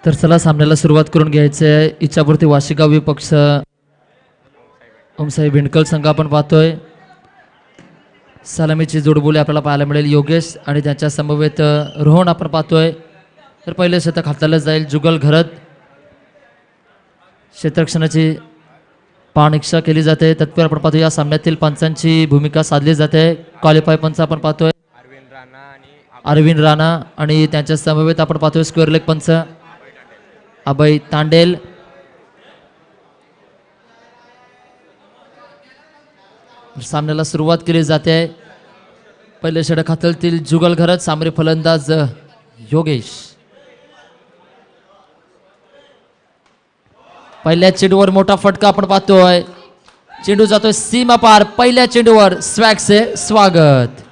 तर चला सामन्याला सुरुवात करून घ्यायची आहे. इच्छापूर्ती वाशिगाव विपक्ष ओमसाई भिंडकल संघ आपण पाहतोय. सलामीची जोडबोली आपल्याला पाहायला मिळेल. योगेश आणि त्यांच्या समवेत रोहन आपण पाहतोय. तर पहिले शतक हाताळलं जाईल जुगल घरत. क्षेत्ररक्षणाची पाहणीक्षा केली जाते. तत्पर आपण पाहतो या सामन्यातील पंचांची भूमिका साधली जाते. क्वालिफाय पंच आपण पाहतोय अरविंद राणा आणि त्यांच्या समवेत आपण पाहतोय स्क्वेअर लेग पंच अभय तांडेल. सामन्याला सुरुवात केली जाते. पहिले षटक हाताळतील जुगल घरत. सामरी फलंदाज योगेश. पहिल्या चेंडूवर मोठा फटका आपण पाहतोय. चेंडू जातोय सीमा पार. पहिल्या चेंडूवर स्वॅगचे स्वागत.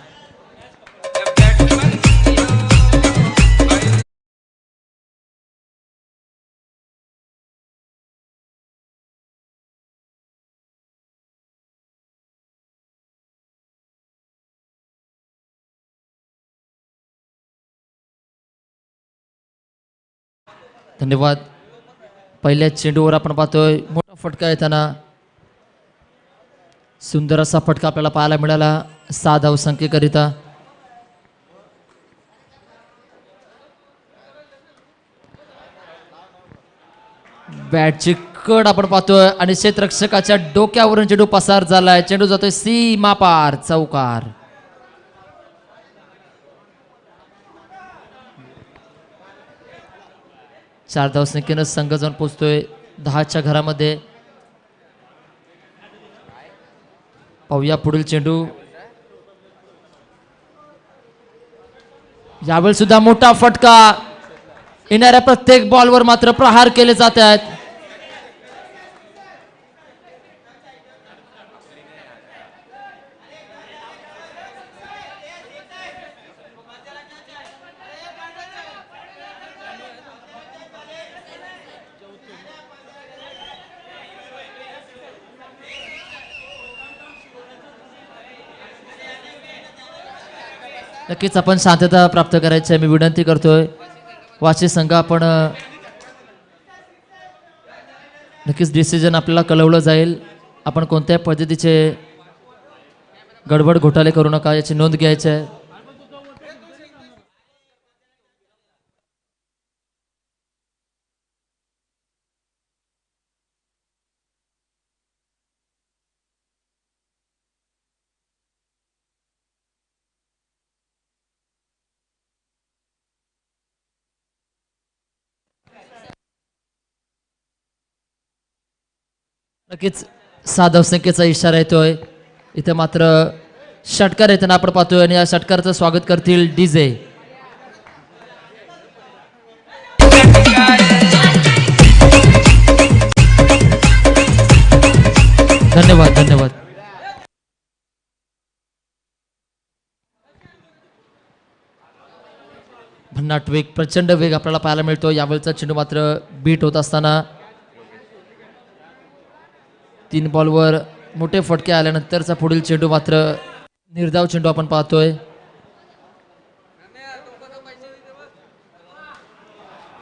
धन्यवाद. पहिल्या चेंडूवर आपण पाहतोय मोठा फटका येताना. सुंदर असा फटका आपल्याला पाहायला मिळाला 6 धावसंख्येकरिता. बॅटची कड आपण पाहतोय आणि क्षेत्ररक्षकाच्या डोक्यावरून चेंडू पसार झालाय. चेंडू जातोय सीमा पार चौकार. चार धावसंख्येनं संघ जाऊन पोहोचतोय 10च्या घरामध्ये. पाहूया पुढील चेंडू. यावेळी सुद्धा मोठा फटका. येणाऱ्या प्रत्येक बॉलवर मात्र प्रहार केले जात आहेत. नक्कीच आपण शांतता प्राप्त करायची आहे मी विनंती करतोय. वाशी संघ आपण नक्कीच डिसिजन आपल्याला कळवलं जाईल. आपण कोणत्या पद्धतीचे गडबड घोटाळे करू नका याची नोंद घ्यायची आहे. नक्कीच 6 धावसंख्येचा इशारा येतोय. इथे मात्र षटकार येताना आपण पाहतोय आणि या षटकाराचं स्वागत करतील डीजे. धन्यवाद धन्यवाद. भन्नाट वेग प्रचंड वेग आपल्याला पाहायला मिळतो. यावेळचा चेंडू मात्र बीट होत असताना 3 बॉलवर मोठे फटके आल्यानंतरचा पुढील चेंडू मात्र निर्धाव चेंडू आपण पाहतोय.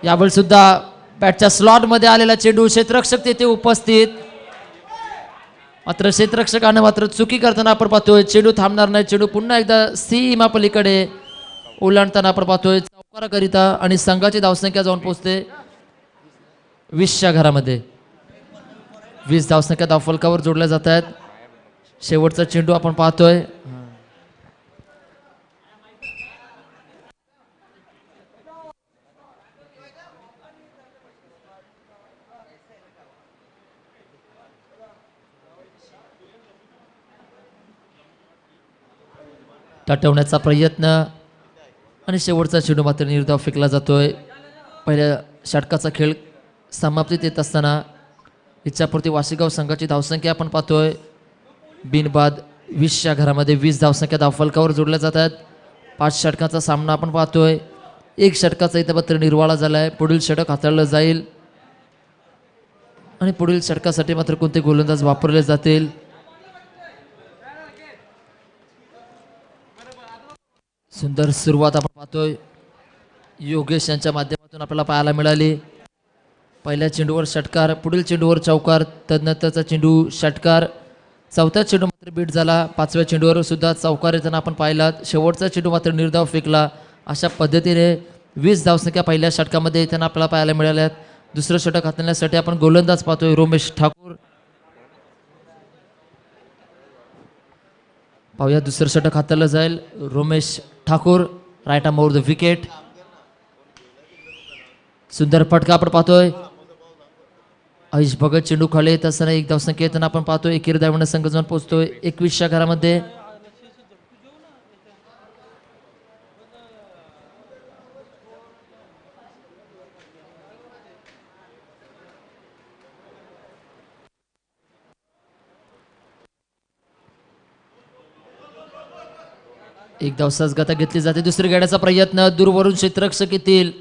यावेळी सुद्धा बॅटच्या स्लॉट मध्ये आलेला चेंडू. क्षेत्ररक्षक तेथे उपस्थित. मात्र क्षेत्ररक्षकाने मात्र चुकी करताना आपण पाहतोय. चेंडू थांबणार नाही. चेंडू पुन्हा एकदा सीमा पलीकडे ओलांडताना आपण पाहतोय चौकाराकरिता आणि संघाची धावसंख्या जाऊन पोहोचते 20च्या घरामध्ये. 20 धावसंख्या धावफलकावर जोडल्या जात आहेत. शेवटचा चेंडू आपण पाहतोय. तटवण्याचा प्रयत्न आणि शेवटचा चेंडू मात्र निर्धाव फेकला जातोय. पहिल्या षटकाचा खेळ समाप्तीत येत असताना इच्छापूर्ती वाशिगाव संघाची धावसंख्या आपण पाहतोय बिनबाद 20च्या घरामध्ये 20 धावसंख्या धावफलकावर जोडल्या जात आहेत. 5 षटकाचा सामना आपण पाहतोय. 1 षटकाचा इथं मात्र निर्वाळा झालाय. पुढील षटक हाताळलं जाईल. आणि पुढील षटकासाठी मात्र कोणते गोलंदाज वापरले जातील? सुंदर सुरुवात आपण पाहतोय योगेश यांच्या माध्यमातून आपल्याला पाहायला मिळाली. पहिल्या चेंडूवर षटकार, पुढील चेंडूवर चौकार, तदनंतरचा चेंडू षटकार, चौथ्या चेंडू मात्र बीट झाला, पाचव्या चेंडूवर सुद्धा चौकार येताना आपण पाहिलात. शेवटचा चेंडू मात्र निर्धाव फेकला. अशा पद्धतीने 20 धावसंख्या पहिल्या षटकामध्ये येताना आपल्याला पाहायला मिळाल्यात. दुसरं षटक हाताळण्यासाठी आपण गोलंदाज पाहतोय रोमेश ठाकूर. पाहूया दुसरं षटक हाताळलं जाईल. Romesh Thakur right arm over the wicket. सुंदर फटका आपण पाहतोय. आयुष भगत चेंडू खाली येत असताना 1 धावसंख्या येताना आपण पाहतोय. एकेरी धावण्याने संघ जाऊन पोहोचतोय 21च्या घरामध्ये. एक धावसाच गता घेतली जाते. दुसरी गाड्याचा प्रयत्न दूरवरून क्षेत्ररक्षक येतील.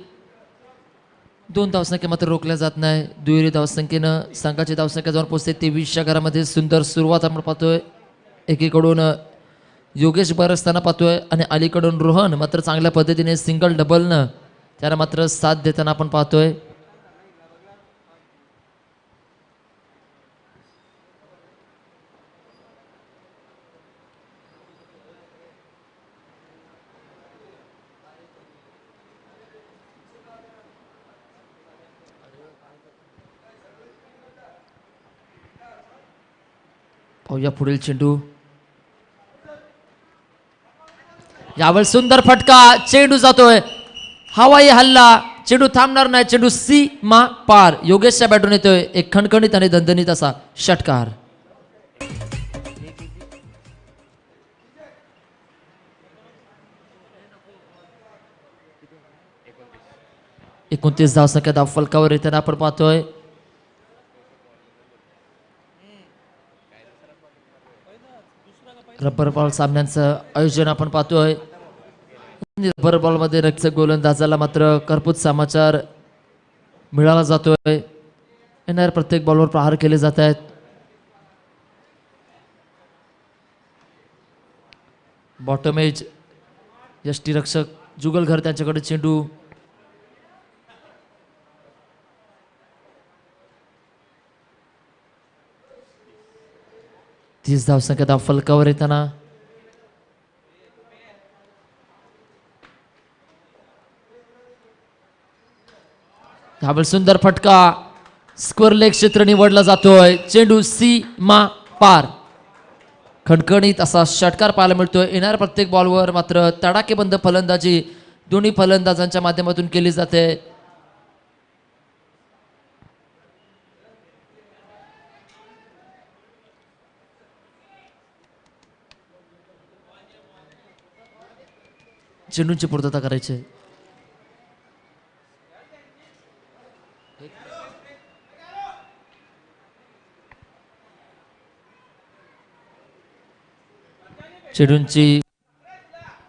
2 धावसंख्या मात्र रोखल्या जात नाही. दुहेरी धावसंख्येनं संघाची धावसंख्या जाऊन पोहोचते 23च्या घरामध्ये. सुंदर सुरुवात आपण पाहतोय. एकीकडून योगेश बरसताना पाहतोय आणि अलीकडून रोहन मात्र चांगल्या पद्धतीने सिंगल डबलनं त्याला मात्र साथ देताना आपण पाहतोय. पाहूया पुढील चेंडू. यावेळी सुंदर फटका, चेंडू जातोय. हवाई हल्ला, चेंडू थांबणार नाही. चेंडू सीमा पार. योगेशच्या बॅटून येतोय एक खणखणीत आणि दणदणीत असा षटकार. एकोणतीस धावसंख्या धाव फलकावर येताना आपण पाहतोय. रबर बॉल सामन्यांचं आयोजन आपण पाहतोय. रबर बॉल मध्ये रक्षक गोलंदाजाला मात्र करपूत समाचार मिळाला जातोय. येणार प्रत्येक बॉलवर प्रहार केले जात आहेत. बॉटम एज यष्टीरक्षक जुगलघर त्यांच्याकडे चेंडू. तीस धावसंख्या धाव फलकावर येताना यावेळी सुंदर फटका, स्क्वेअर लेग क्षेत्र निवडला जातोय. चेंडू सीमा पार. खणखणीत असा षटकार पाहायला मिळतोय. येणाऱ्या प्रत्येक बॉलवर मात्र तडाखेबंद फलंदाजी दोन्ही फलंदाजांच्या माध्यमातून केली जाते. चेंडूंची पूर्तता करायची. चेंडूंची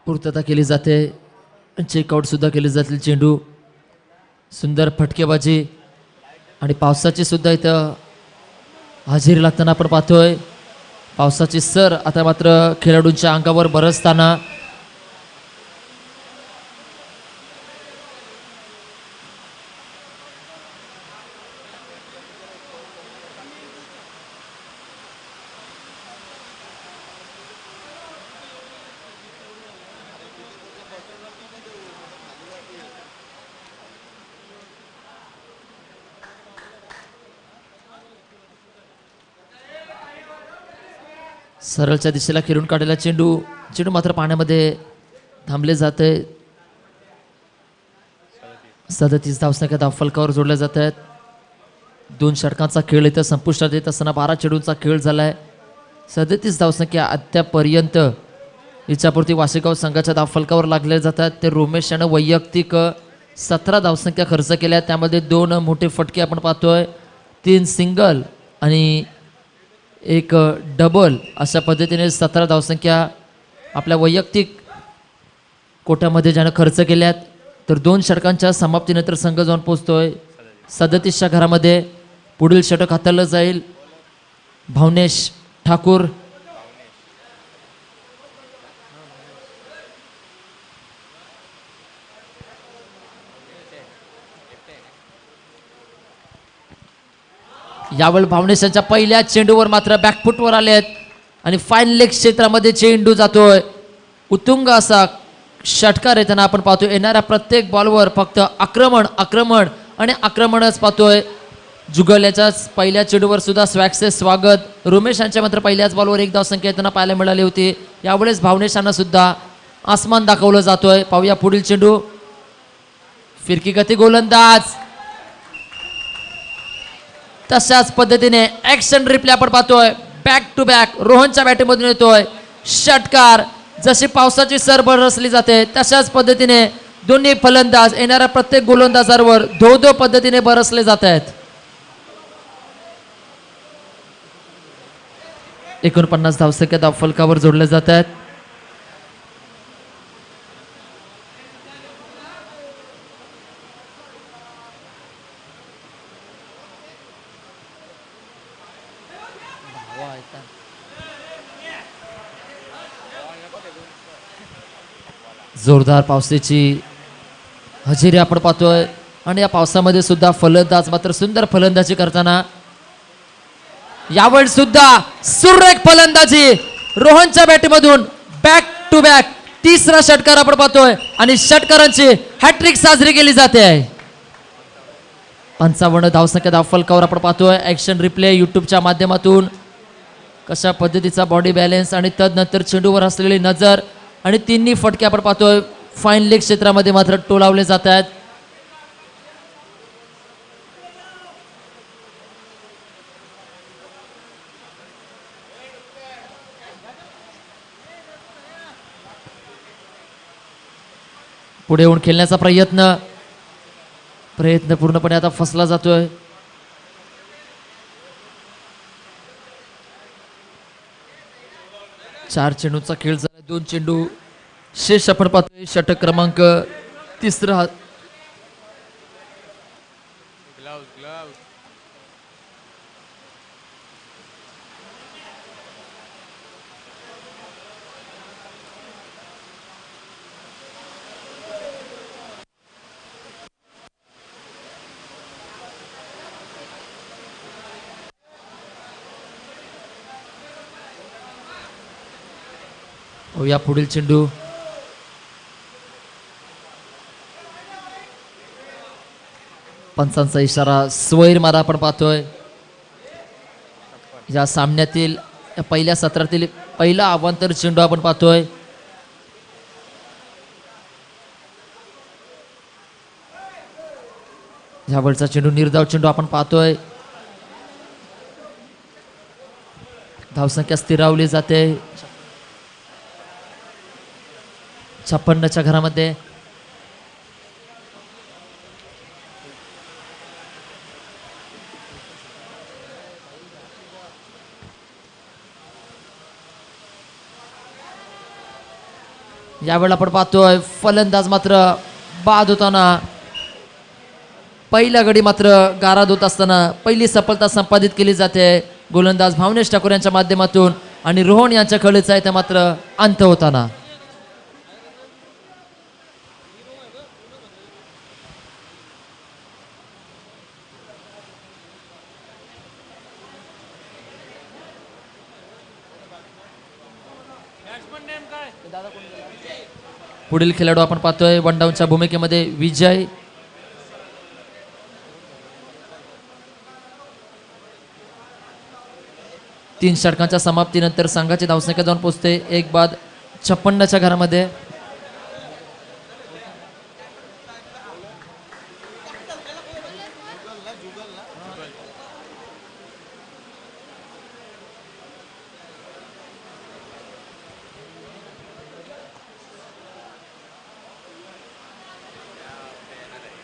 पूर्तता केली जाते. चेकआउट सुद्धा केले जातील चेंडू. सुंदर फटकेबाजी आणि पावसाची सुद्धा इथं हजेरी लागताना आपण पाहतोय. पावसाची सर आता मात्र खेळाडूंच्या अंगावर बरसताना सरळच्या दिशेला खेळून काढलेला चेंडू. चेंडू मात्र पाण्यामध्ये थांबले जाते. 37 धावसंख्या धाव फलकावर जोडल्या जात आहेत. 2 षटकांचा खेळ इथं संपुष्टात येत असताना 12 चेंडूंचा खेळ झालाय. 37 धावसंख्या अद्यापर्यंत इच्छापुरती वाशेगाव संघाच्या धाव फलकावर लागले जातात. ते रोमेश यानं वैयक्तिक 17 धावसंख्या खर्च केल्या. त्यामध्ये 2 मोठे फटके आपण पाहतोय. 3 सिंगल आणि 1 डबल अशा पद्धतीने 17 धावसंख्या आपल्या वैयक्तिक कोट्यामध्ये ज्यानं खर्च केल्यात. तर 2 षटकांच्या समाप्तीनंतर संघ जाऊन पोहोचतोय 37च्या घरामध्ये. पुढील षटक हाताळलं जाईल भावनेश ठाकूर. यावेळी भावनेशांच्या पहिल्या चेंडूवर मात्र बॅकफुटवर आले आहेत आणि फाईन लेग क्षेत्रामध्ये चेंडू जातोय. उत्तुंग असा षटकार येताना आपण पाहतोय. येणाऱ्या प्रत्येक बॉलवर फक्त आक्रमण आक्रमण आणि आक्रमणच पाहतोय. जुगल याच्याच पहिल्या चेंडूवर सुद्धा स्वॅक्सचे स्वागत. रोमेश यांच्या मात्र पहिल्याच बॉलवर एक धावसंख्या येताना पाहायला मिळाली होती. यावेळेस भावनेशांना सुद्धा आसमान दाखवलं जातोय. पाहूया पुढील चेंडू. फिरकी गती गोलंदाज. तशाच पद्धतीने ऍक्शन रिप्ले आपण पाहतोय. बॅक टू बॅक रोहनच्या बॅटमधून येतोय षटकार. जशी पावसाची सर बरसली जाते तशाच पद्धतीने दोन्ही फलंदाज येणाऱ्या प्रत्येक गोलंदाजावर धो धो पद्धतीने बरसले जात आहेत. 49 धावसंख्या धाव फलकावर जोडले जात आहेत. जोरदार पावसाची हजेरी आपण पाहतोय आणि या पावसामध्ये सुद्धा फलंदाज मात्र सुंदर फलंदाजी करताना. यावेळी सुद्धा सुरेख फलंदाजी रोहनच्या बॅटमधून बॅक टू बॅक तिसरा षटकार आपण पाहतोय आणि षटकारांची हॅट्रिक साजरी केली जाते आहे. 55 धावसंख्या धाव फलकावर आपण पाहतोय. ऍक्शन रिप्ले युट्यूबच्या माध्यमातून कशा पद्धतीचा बॉडी बॅलन्स आणि तदनंतर चेंडूवर असलेली नजर आणि तिन्ही फटके आपण पाहतोय फाईन लेग क्षेत्रामध्ये मात्र टोलावले जात आहेत. पुढे येऊन खेळण्याचा प्रयत्न पूर्णपणे आता फसला जातोय. चार चेंडूचा खेळ झाला. 2 चेंडू शेष आपण पाहतोय. षटक क्रमांक 3. या पुढील चेंडू पंचांचा इशारा स्वैर मारा आपण पाहतोय. या सामन्यातील पहिल्या सत्रातील पहिला अवांतर चेंडू आपण पाहतोय. यावरचा चेंडू निर्धाव चेंडू आपण पाहतोय. धावसंख्या स्थिरावली जाते 56च्या घरामध्ये. यावेळेला आपण पाहतोय फलंदाज मात्र बाद होताना. पहिला गडी मात्र गाराद होत असताना पहिली सफलता संपादित केली जाते गोलंदाज भावनेश ठाकूर यांच्या माध्यमातून आणि रोहन यांच्या खेळीचा आहे मात्र अंत होताना. पुढील खेळाडू आपण पाहतोय वन डाऊनच्या भूमिकेमध्ये विजय. तीन षटकांच्या समाप्तीनंतर संघाची धावसंख्या जाऊन पोहोचते 1 बाद 56च्या घरामध्ये.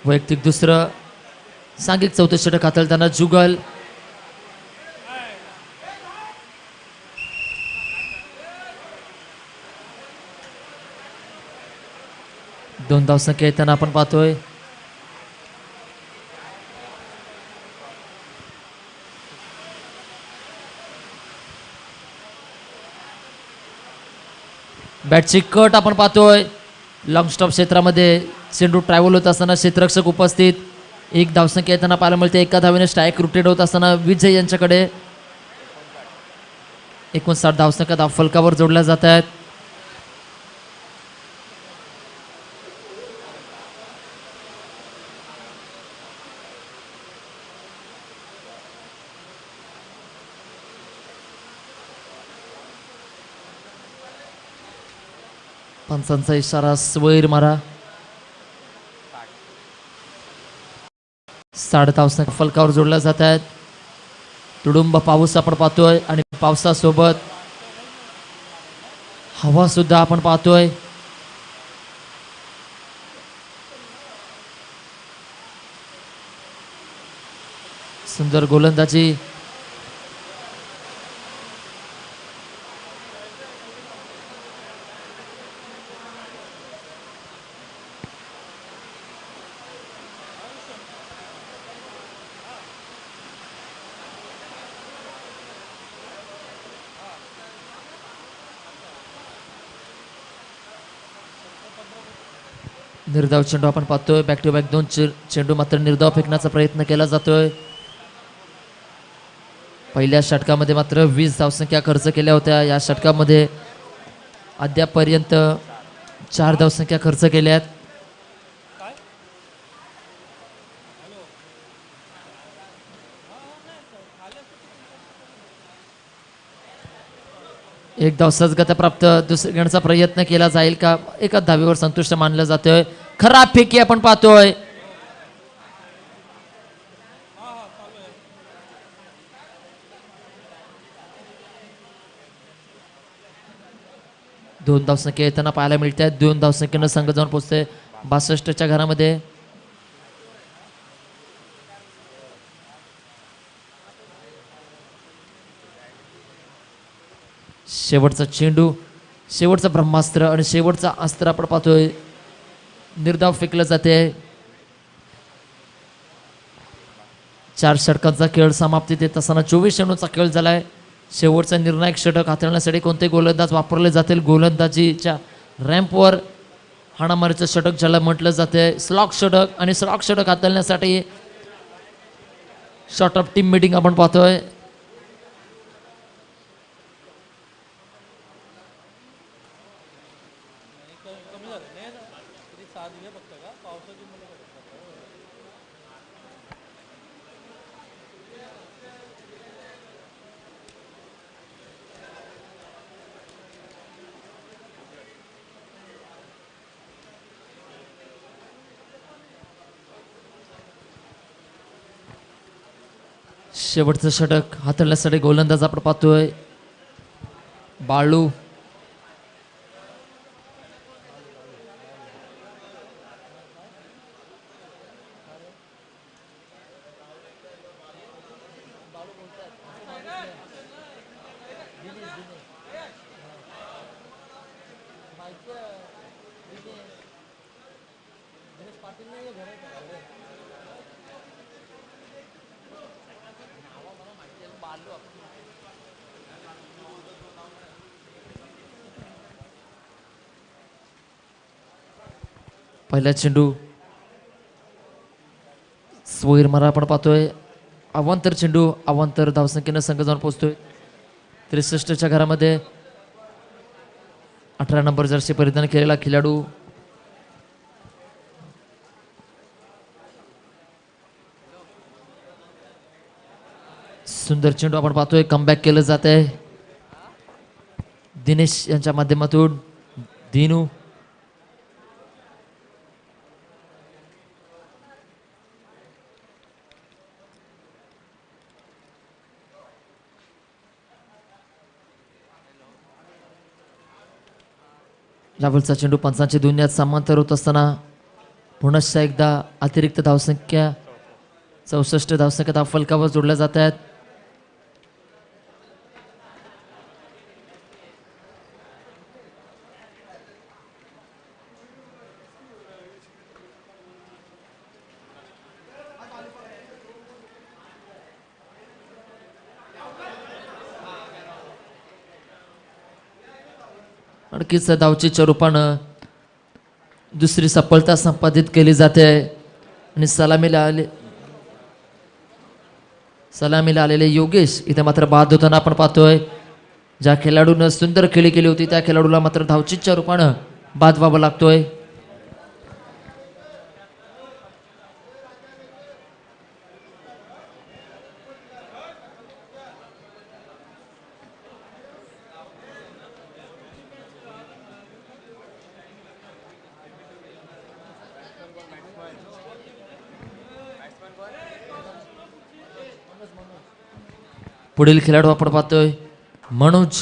वैयक्तिक दुसरं सांघिक 4थं षटक हाताळताना जुगल. दोन धावसंख्या येताना आपण पाहतोय. बॅटची कट आपण पाहतोय. लॉंग स्टॉप क्षेत्रामध्ये चेंडू ट्रॅव्हल होत असताना क्षेत्ररक्षक उपस्थित. एक धावसंख्या येताना पाहायला मिळते. एका धावेने स्ट्राईक रोटेट होत असताना विजय यांच्याकडे 59 धावसंख्या धाव फलकावर जोडल्या जात आहेत. पंचांचा इशारा स्वैर मारा. 60 धावसंख्या फलकावर जोडल्या जात आहेत. तुडुंब पाऊस आपण पाहतोय आणि पावसासोबत हवा सुद्धा आपण पाहतोय. सुंदर गोलंदाजी. निर्धाव चेंडू आपण पाहतोय. बॅक टू बॅक दोन चेंडू मात्र निर्धाव फेकण्याचा प्रयत्न केला जातोय. पहिल्या षटकामध्ये मात्र 20 धावसंख्या खर्च केल्या होत्या. या षटकामध्ये अद्यापपर्यंत 4 धावसंख्या खर्च केल्यात. एक धाव सहजगत्या प्राप्त. दुसऱ्या घेण्याचा प्रयत्न केला जाईल का? एकाच धावेवर संतुष्ट मानलं जातोय. खराब फेकी आपण पाहतोय. दोन धावसंख्या येताना पाहायला मिळत आहेत. 2 धावसंख्येनं संघ जाऊन पोहोचते 62च्या घरामध्ये. शेवटचा चेंडू, शेवटचं ब्रह्मास्त्र आणि शेवटचा अस्त्र आपण पाहतोय. निर्धाव फेकलं जाते. 4 षटकांचा खेळ समाप्तीत येत असताना 24 चेंडूचा खेळ झालाय. शेवटचा निर्णायक षटक हाताळण्यासाठी कोणते गोलंदाज वापरले जातील? गोलंदाजीच्या रॅम्पवर हाणामारीचं षटक ज्याला म्हटलं जाते स्लॉक षटक. आणि स्लॉक षटक हाताळण्यासाठी शॉर्ट ऑफ टीम मीटिंग आपण पाहतोय. शेवटचं षटक हाताळण्यासाठी गोलंदाज आपण पाहतोय बाळू. पहिला चेंडू स्वैर मारा आपण पाहतोय. अवांतर चेंडू, अवांतर धावसंख्येनं संघ जाऊन पोहोचतोय 63च्या घरामध्ये. 18 नंबर जर्सी परिधान केलेला खेळाडू सुंदर चेंडू आपण पाहतोय. कमबॅक केलं जात आहे दिनेश यांच्या माध्यमातून. दिनू लावलचा चेंडू पंचांची दुनियात समांतर होत असताना पुनश्च एकदा अतिरिक्त धावसंख्या 64 धावसंख्या धाव फलकावर जोडल्या जात आहेत. आणखीच धावचीच्या रूपानं दुसरी सफलता संपादित केली जाते आणि सलामीला आलेले योगेश इथे मात्र बाद होताना आपण पाहतोय. ज्या खेळाडूनं सुंदर खेळी केली होती त्या खेळाडूला मात्र धावचीच्या रूपानं बाद व्हावा लागतोय. पुढील खेळाडू आपण पाहतोय मनोज.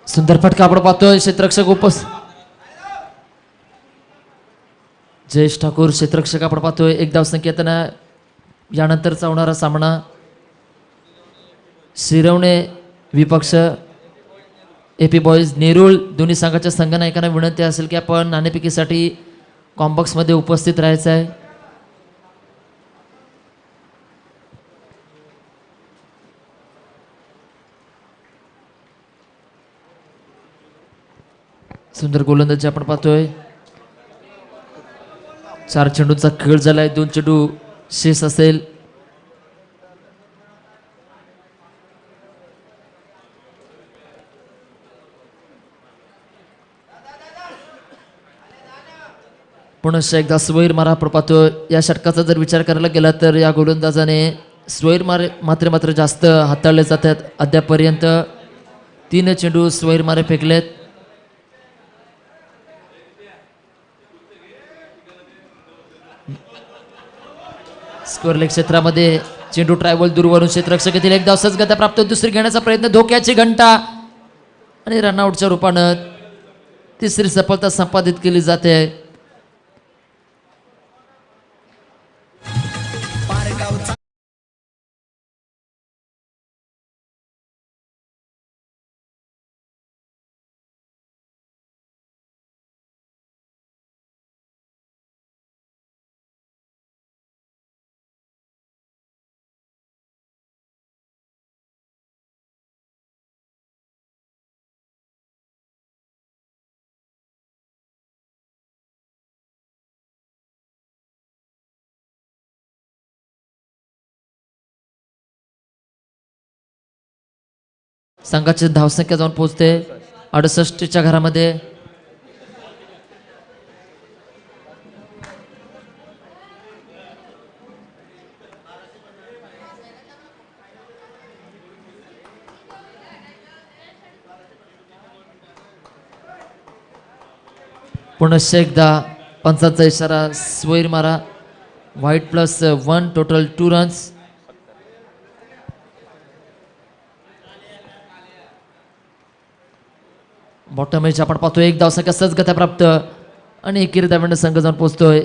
सुंदर फटका आपण पाहतोय. क्षेत्ररक्षक जयेश ठाकूर क्षेत्ररक्षक आपण पाहतोय. एक धावसंख्येतना यानंतरचा होणारा सामना शिरवणे विपक्ष एपी बॉईज नेरूळ. दोन्ही संघाच्या संघनायकांना विनंती असेल की आपण नाणेफेकीसाठी कॉम्बॉक्समध्ये उपस्थित राहायचं आहे. सुंदर गोलंदाजी आपण पाहतोय. 4 चेंडूचा खेळ झालाय. 2 चेंडू शेष असेल. पुनश्च एकदा स्वैर मारा आपण पाहतोय. या षटकाचा जर विचार करायला गेला तर या गोलंदाजाने स्वैर मात्र जास्त हाताळले जातात. अद्यापर्यंत 3 चेंडू स्वैर मारे फेकलेत. स्क्वेअरलेग क्षेत्रामध्ये चेंडू ट्रायबल दूरवरून क्षेत्ररक्षक येथील एक धाव सहजगत्या प्राप्त. दुसरी घेण्याचा प्रयत्न. धोक्याची घंटा आणि रनआउटच्या रूपानं तिसरी सफलता संपादित केली जाते. संघाची धावसंख्या जाऊन पोहोचते 68च्या घरामध्ये. पुनश्च एकदा पंचांचा इशारा. स्वैर मारा. Wide +1 total 2 runs. Bottom edge आपण पाहतोय. एक धावसंख्या सहजगत्या प्राप्त आणि एकेरी धाव्याने संघ जाऊन पोहोचतोय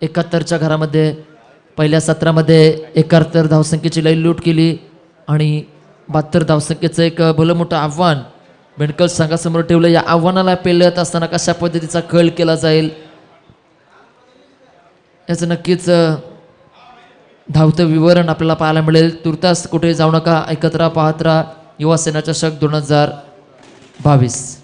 71च्या घरामध्ये. पहिल्या सत्रामध्ये 71 धावसंख्येची लई लूट केली आणि 72 धावसंख्येचं एक भलं मोठं आव्हान बेंडकल संघासमोर ठेवलं. या आव्हानाला पेलत असताना कशा पद्धतीचा खेळ केला जाईल याचं नक्कीच धावतं विवरण आपल्याला पाहायला मिळेल. तुर्तास कुठे जाऊ नका. ऐकत राहा, पाहत राहा युवा सेना चषक 2022.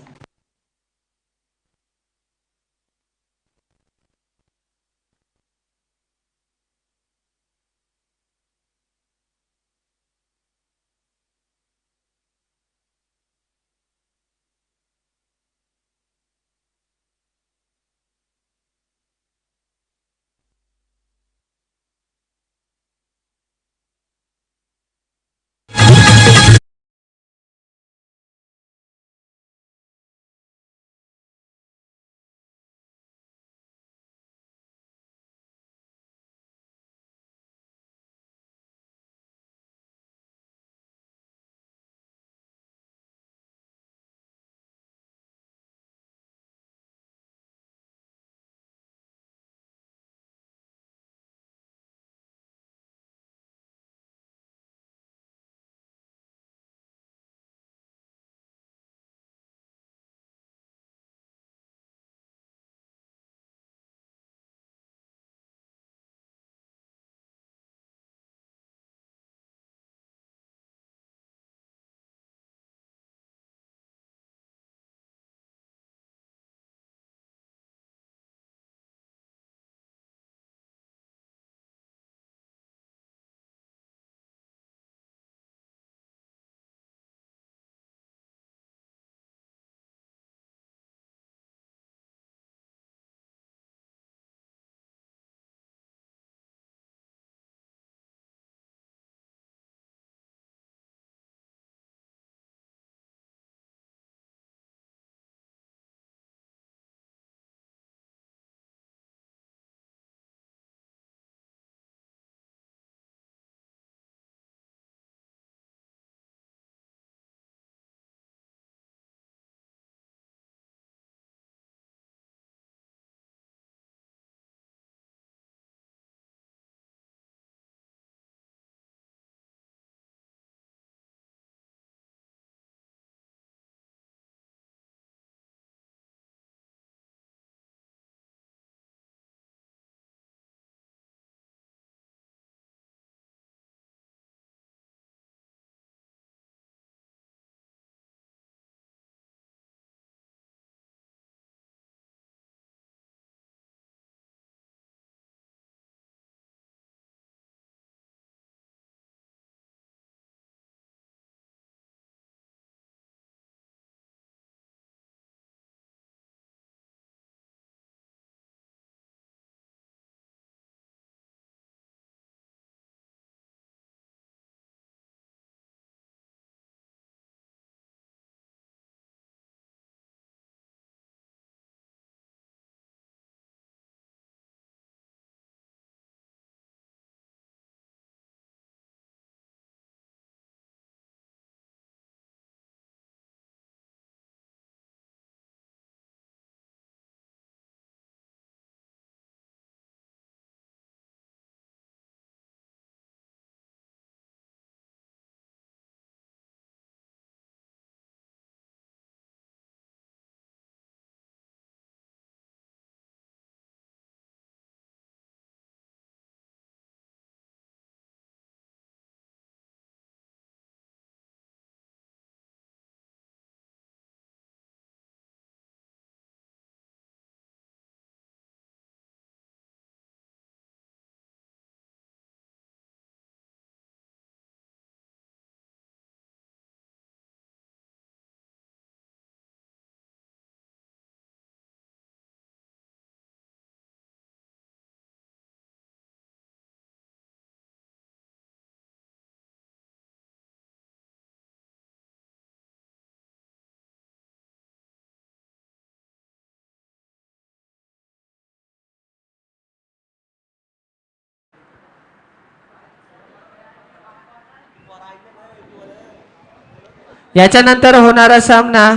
याच्यानंतर होणारा सामना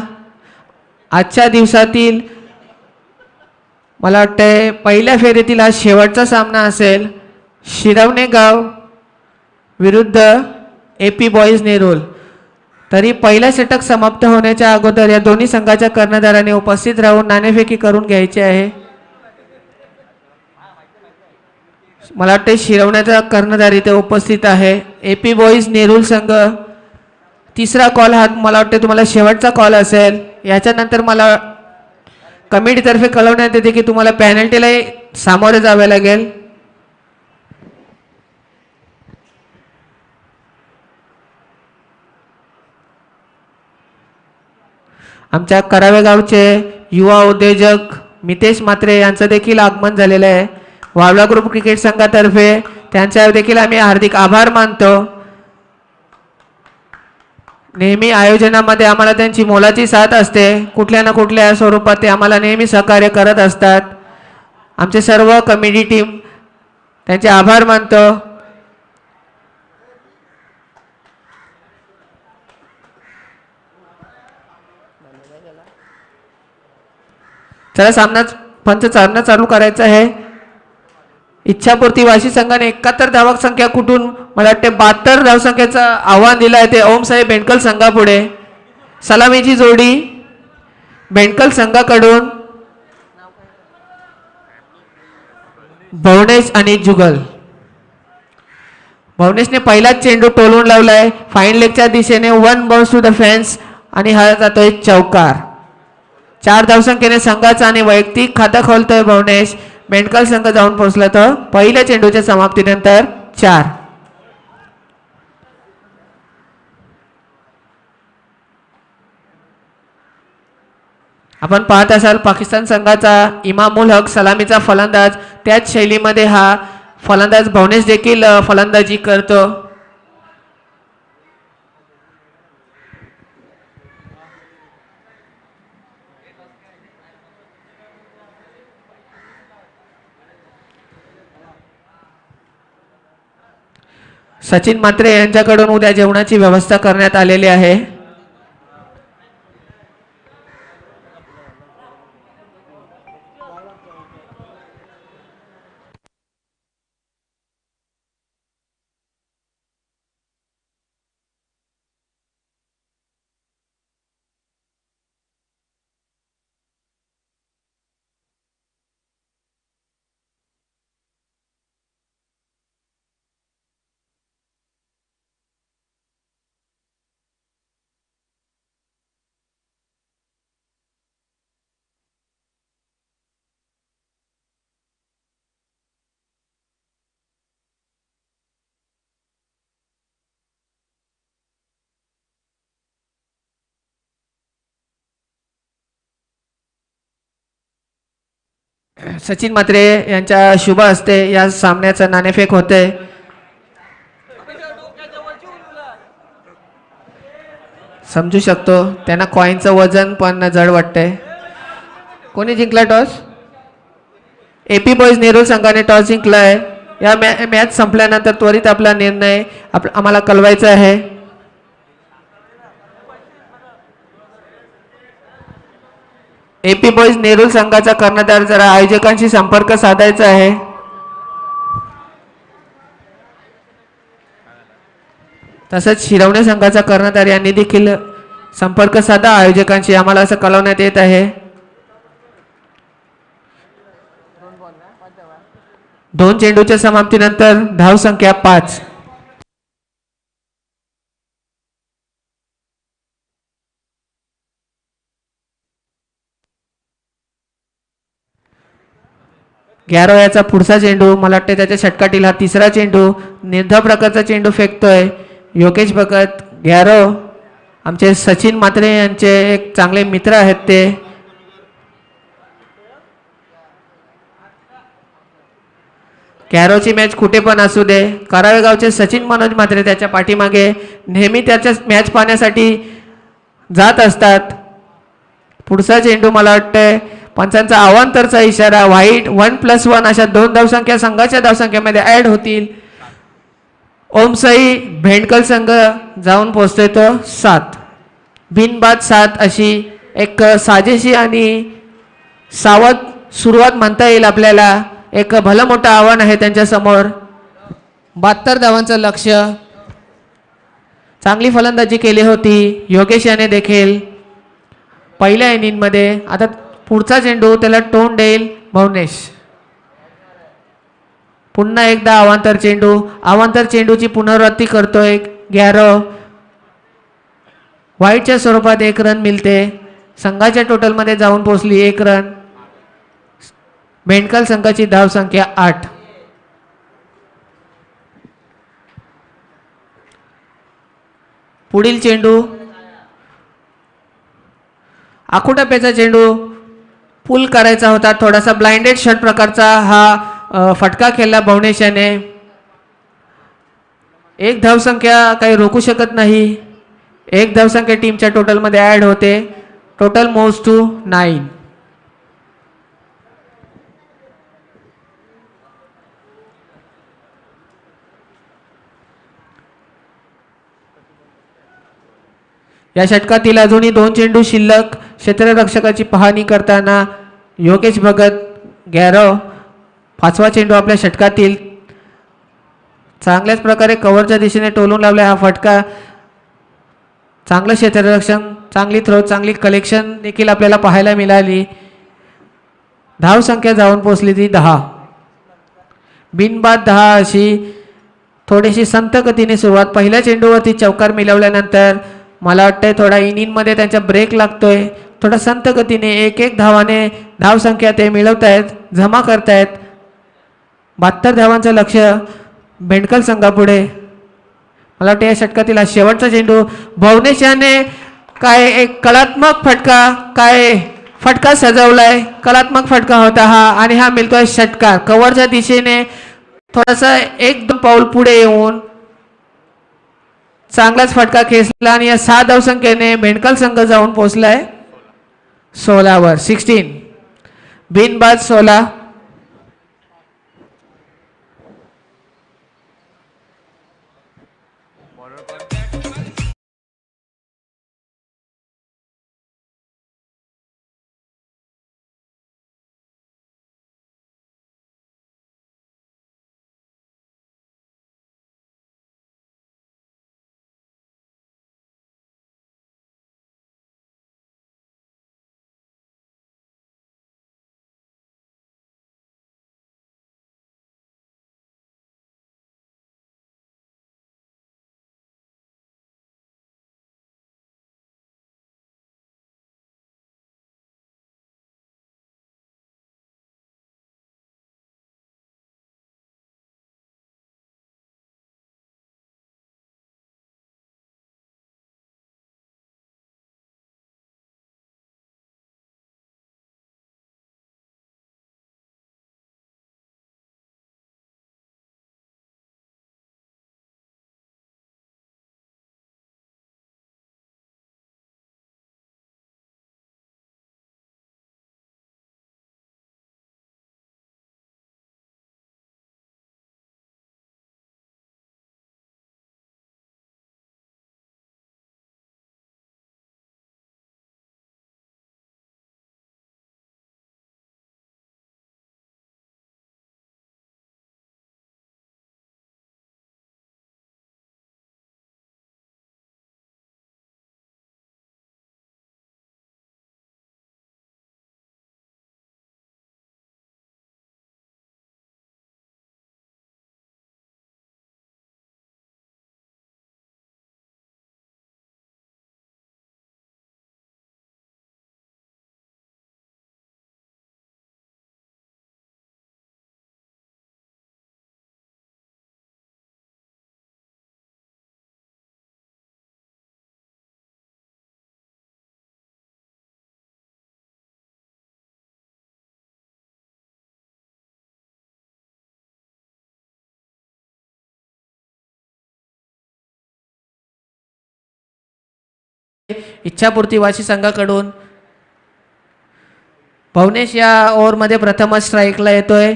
आजच्या दिवसातील मला वाटतंय पहिल्या फेरीतील हा शेवटचा सामना असेल. शिरवणे गाव विरुद्ध AP बॉईज नेरूल. तरी पहिला षटक समाप्त होण्याच्या अगोदर या दोन्ही संघाच्या कर्णधारांनी उपस्थित राहून नाणेफेकी करून घ्यायची आहे. मला वाटते शिरवण्याचा कर्णधार इथे उपस्थित आहे. AP बॉईज नेरूल संघ तिसरा कॉल हा मला वाटते तुम्हाला शेवटचा कॉल असेल. याच्यानंतर मला कमिटीतर्फे कळवण्यात येते की तुम्हाला पॅनल्टीला सामोरे जावे लागेल. आमच्या करावे गावचे युवा उद्योजक मितेश म्हात्रे यांचं देखील आगमन झालेलं आहे. वावला ग्रुप क्रिकेट संघातर्फे त्यांचा देखील आम्ही हार्दिक आभार मानतो. नेहमी आयोजनामध्ये आम्हाला त्यांची मोलाची साथ असते. कुठल्या ना कुठल्या स्वरूपात ते आम्हाला नेहमी सहकार्य करत असतात. आमचे सर्व कमिटी टीम त्यांचे आभार मानतो. चला सामना पंच सामना चालू करायचा आहे. इच्छापूर्ती वाशी संघाने 71 धावक संख्या कुठून मला वाटते 72 धावसंख्येचं आव्हान दिलं आहे. ते ओमसाहेब बेंडकल संघापुढे सलामीची जोडी बेंडकल संघाकडून भवनेश आणि जुगल. भवनेशने पहिलाच चेंडू टोलून लावलाय फाईन लेगच्या दिशेने. 1 बाउन्स टू द फेन्स आणि हा जातोय चौकार. 4 धावसंख्येने संघाचा आणि वैयक्तिक खाता खोलतोय भवनेश. बेंडकल संघ जाऊन पोहोचला तर पहिल्या चेंडूच्या समाप्तीनंतर 4. आपण पाहत असाल पाकिस्तान संघाचा इमामुल हक सलामीचा फलंदाज. त्याच शैलीमध्ये हा फलंदाज भवनेश देखील फलंदाजी करतो. सचिन म्हात्रे यांच्याकडून उद्या जेवणाची व्यवस्था करण्यात आलेली आहे. सचिन म्हात्रे यांच्या शुभ हस्ते या सामन्याचं नाणेफेक होते. समजू शकतो त्यांना कॉईनचं वजन पण जड वाटतंय. कोणी जिंकला टॉस? AP बॉईज नेरूल संघाने टॉस जिंकलाय. या मॅच संपल्यानंतर त्वरित आपला निर्णय आम्हाला कळवायचा आहे. AP बॉईज नेरूल संघाचा कर्णधार जरा आयोजकांशी संपर्क साधायचा आहे. तसंच शिरवणे संघाचा कर्णधार यांनी देखील संपर्क साधा आयोजकांशी. आम्हाला असं कळवण्यात येत आहे. 2 चेंडूच्या समाप्तीनंतर धाव संख्या 5. गॅरो याचा पुढचा चेंडू मला वाटतं त्याच्या षटकातील हा तिसरा चेंडू. निर्धाव प्रकारचा चेंडू फेकतोय योगेश भगत. गॅरो आमचे सचिन म्हात्रे यांचे एक चांगले मित्र आहेत ते. गॅरोची मॅच कुठे पण असू दे, करावे गावचे सचिन मनोज म्हात्रे त्याच्या पाठीमागे नेहमी त्याच्या मॅच पाहण्यासाठी जात असतात. पुढचा चेंडू मला वाटतंय पंचांचा अवांतरचा इशारा. व्हाईट 1+1 अशा 2 धावसंख्या संघाच्या धावसंख्येमध्ये ऍड होतील. ओमसाई भेंडकल संघ जाऊन पोहोचतोय तो 7. बिनबाद 7 अशी एक साजेशी आणि सावध सुरुवात म्हणता येईल आपल्याला. एक भलं मोठं आव्हान आहे त्यांच्या समोर. 72 धावांचं लक्ष्य. चांगली फलंदाजी केली होती योगेश याने देखील पहिल्या इनिंगमध्ये. आता पुढचा चेंडू त्याला तोंड देईल भवनेश. पुन्हा एकदा अवांतर चेंडूची पुनरावृत्ती करतोय गॅरो. वाईटच्या स्वरूपात 1 रन मिळते. संघाच्या टोटलमध्ये जाऊन पोहोचली 1 रन. भेंडकल संघाची धावसंख्या 8. पुढील चेंडू आखुटप्प्याचा चेंडू पुल करायचा होता. थोडासा ब्लाइंडेड शॉट प्रकारचा हा फटका खेळला भवनेश याने. 1 धावसंख्या काही रोखू शकत नाही. 1 धावसंख्या टीमच्या टोटलमध्ये ऍड होते. Total moves to 9. या षटकातील अजूनही 2 चेंडू शिल्लक. क्षेत्ररक्षकाची पाहणी करताना योगेश भगत गॅरो. 5वा चेंडू आपल्या षटकातील. चांगल्याच प्रकारे कव्हरच्या दिशेने टोलून लावला हा फटका. चांगलं क्षेत्ररक्षण, चांगली थ्रो, चांगली कलेक्शन देखील आपल्याला पाहायला मिळाली. धावसंख्या जाऊन पोहोचली ती 10. बिनबाद 10 अशी थोडीशी संत गतीने सुरुवात. पहिल्या चेंडूवरती चौकार मिळवल्यानंतर मला वाटतंय थोडा इनिंगमध्ये त्यांचा ब्रेक लागतोय. थोडा संत गतीने 1-1 धावाने धावसंख्या ते मिळवतायत, जमा करतायत. 72 धावांचं लक्ष भेंडकल संघापुढे. मला वाटतं या षटकातील हा शेवटचा चेंडू. भवनेश याने काय एक कलात्मक फटका सजवलाय. कलात्मक फटका होता हा आणि हा मिळतोय षटकार. कव्हरच्या दिशेने थोडासा 1-2 पाऊल पुढे येऊन चांगलाच फटका खेचला आणि या 6 धावसंख्येने भेंडकल संघ जाऊन पोहोचलाय 16 16. बिनबाद 16. इच्छापूर्ती वाशी संघाकडून. भवनेश या ओव्हरमध्ये प्रथमच स्ट्राईकला येतोय.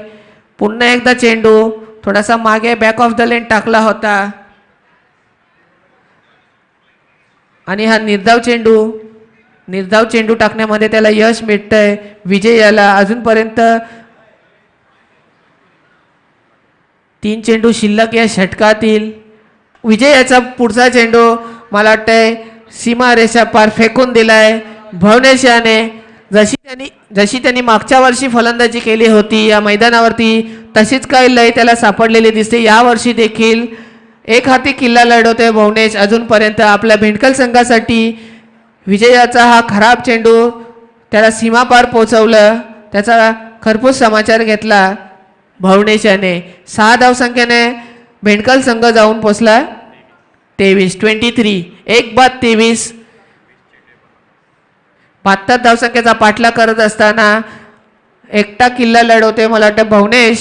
पुन्हा एकदा चेंडू थोडासा मागे बॅक ऑफ द लेन टाकला होता. आणि हा निर्धाव चेंडू टाकण्यामध्ये त्याला यश मिळतंय. विजय याला अजूनपर्यंत 3 चेंडू शिल्लक या षटकातील. विजयाचा पुढचा चेंडू मला वाटतंय सीमारेषा पार फेकून दिलाय भुवनेश याने. जशी त्यांनी मागच्या वर्षी फलंदाजी केली होती या मैदानावरती तशीच काही लय त्याला सापडलेली दिसते. यावर्षी देखील एक हाती किल्ला लढवतोय भुवनेश. अजूनपर्यंत आपल्या भेंडकल संघासाठी विजयाचा हा खराब चेंडू त्याला सीमापार पोहोचवलं. त्याचा खरपूस समाचार घेतला भुवनेश याने. 6 धावसंख्येने भेंडकल संघ जाऊन पोचला 23 एक बाद 23. 72 धावसंख्येचा पाठलाग करत असताना एकटा किल्ला लढवते मला वाटतं भुवनेश.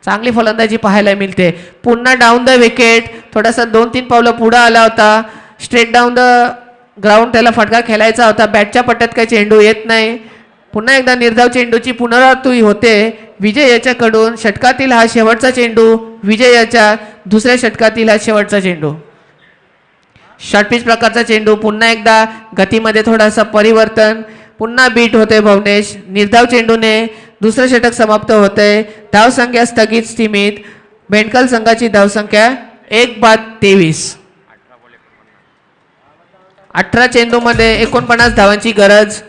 चांगली फलंदाजी पाहायला मिळते. पुन्हा डाऊन द विकेट. थोडासा 2-3 पावलं पुढं आला होता. स्ट्रेट डाऊन द ग्राउंड त्याला फटका खेळायचा होता. बॅटच्या पट्ट्यात काही चेंडू येत नाही. पुन्हा एकदा निर्धाव चेंडूची पुनरावृत्ती होते विजय याच्याकडून. षटकातील हा शेवटचा चेंडू. विजयाच्या दुसऱ्या षटकातील हा शेवटचा चेंडू. शॉर्ट पिच प्रकारचा चेंडू. पुन्हा एकदा गतीमध्ये थोडासा परिवर्तन. पुन्हा बीट होते भुवनेश. निर्धाव चेंडूने दुसरं षटक समाप्त होते. धावसंख्या स्थगित सीमित. भेंडकल संघाची धावसंख्या 1 बाद 23. 18 चेंडूमध्ये 49 धावांची गरज.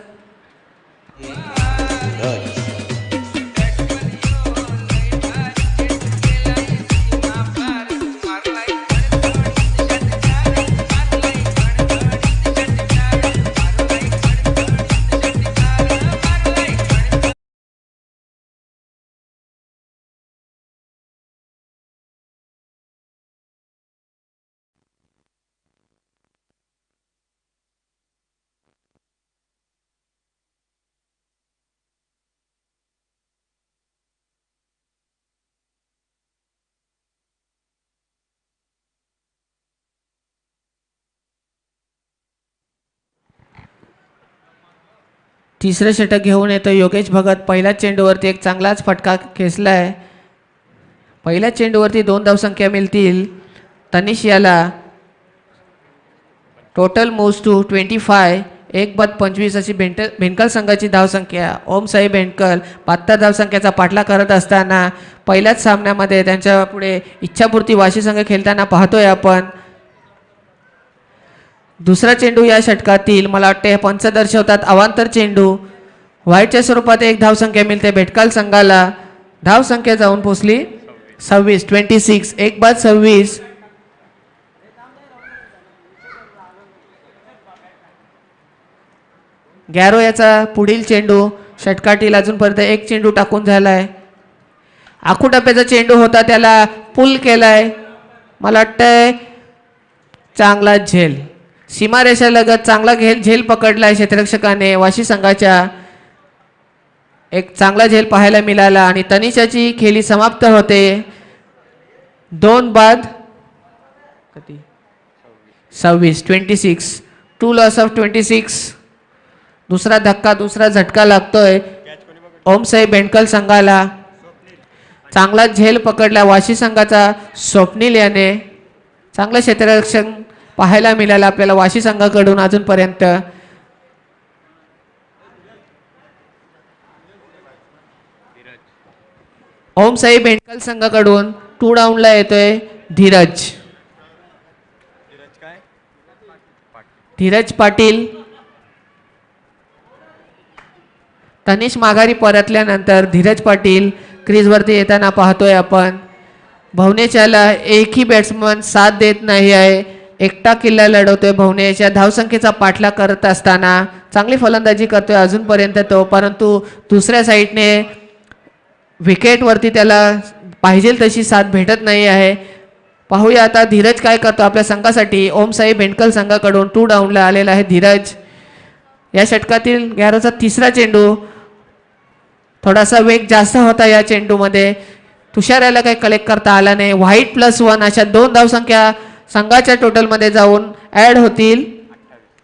तिसरं षटक घेऊन येतो योगेश भगत. पहिल्याच चेंडूवरती एक चांगलाच फटका खेचलाय. पहिल्याच चेंडूवरती 2 धावसंख्या मिळतील तनिष याला. Total moves to 25. 1 बाद 25 अशी भेंडकल संघाची धावसंख्या. ओमसाई भेंडकल 72 धावसंख्याचा पाठलाग करत असताना पहिल्याच सामन्यामध्ये त्यांच्या पुढे इच्छापूर्ती वाशी संघ खेळताना पाहतोय आपण. दुसरा चेंडू या षटकातील मला वाटते पंच दर्शवतात अवांतर चेंडू. व्हाईटच्या स्वरूपात 1 धावसंख्या मिळते भेटकाल संघाला. धावसंख्या जाऊन पोचली 26. 1 बाद 26. गॅरो याचा पुढील चेंडू. षटकातील अजूनपर्यंत 1 चेंडू टाकून झालाय. आखूटप्प्याचा चेंडू होता त्याला पुल केलाय मला वाटतंय. चांगला झेल सीमारेषेलगत चांगला झेल पकडलाय क्षेत्ररक्षकाने वाशी संघाच्या. एक चांगला झेल पाहायला मिळाला आणि तनिषाची खेळी समाप्त होते 2 बाद 26. 2 लॉस ऑफ 26. दुसरा धक्का दुसरा झटका लागतोय ओमसाई भेंडकल संघाला. चांगला झेल पकडला वाशी संघाचा स्वप्नील याने. चांगलं क्षेत्ररक्षण पाहायला मिळालं आपल्याला वाशी संघाकडून अजूनपर्यंत. ओमसाई भेंडकल संघाकडून 2 डाऊनला येतोय धीरज पाटील. तनिष माघारी परतल्यानंतर धीरज पाटील क्रीजवरती येताना पाहतोय आपण. भुवनेश याला एकही बॅट्समन साथ देत नाही आहे. एकटा किल्ला लढवतोय भुवनेश. या धावसंख्येचा पाठलाग करत असताना चांगली फलंदाजी करतोय अजूनपर्यंत तो. परंतु दुसऱ्या साईडने विकेटवरती त्याला पाहिजे तशी साथ भेटत नाही आहे. पाहूया आता धीरज काय करतो आपल्या संघासाठी. ओमसाई भेंडकल संघाकडून 2 डाऊनला आलेला आहे धीरज. या षटकातील गॅरोचा तिसरा चेंडू. थोडासा वेग जास्त होता या चेंडूमध्ये. तुषार याला काही कलेक्ट करता आला नाही. व्हाईट +1 अशा 2 धावसंख्या संघाच्या टोटलमध्ये जाऊन ॲड होतील.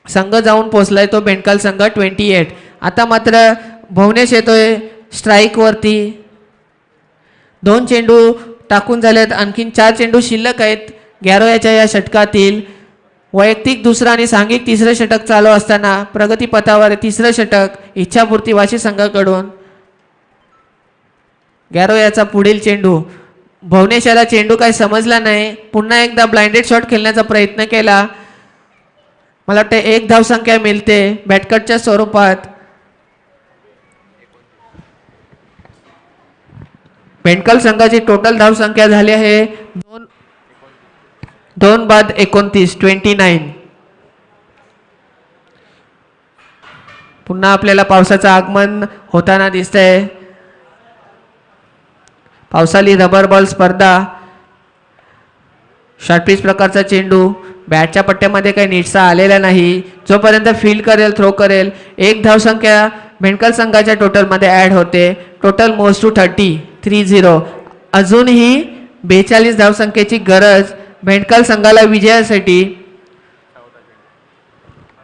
संघ जाऊन पोचलाय तो भेंडकल संघ 28. आता मात्र भुवनेश येतोय स्ट्राईकवरती. 2 चेंडू टाकून झालेत. आणखीन 4 चेंडू शिल्लक आहेत गॅरो याच्या या षटकातील. वैयक्तिक दुसरं आणि सांघिक तिसरं षटक चालू असताना प्रगती पथावर तिसरं षटक इच्छापूर्ती वाशी संघाकडून. गॅरो याचा पुढील चेंडू. भुवनेश याला चेंडू काही समजला नाही. पुन्हा एकदा ब्लाइंडेड शॉट खेळण्याचा प्रयत्न केला. मला वाटतं 1 धावसंख्या मिळते बॅटकटच्या स्वरूपात. बेंडकल संघाची टोटल धावसंख्या झाली आहे 2 बाद 29 29. पुन्हा आपल्याला पावसाचं आगमन होताना दिसतंय. पावसाळी रबर बॉल स्पर्धा. शॉर्ट पिच प्रकारचा चेंडू बॅटच्या पट्ट्यामध्ये काही नीटसा आलेला नाही. जोपर्यंत फील्ड करेल थ्रो करेल 1 धावसंख्या बेंडकल संघाच्या टोटलमध्ये ॲड होते. Total moves to 30. अजूनही 42 धावसंख्येची गरज बेंडकल संघाला विजयासाठी.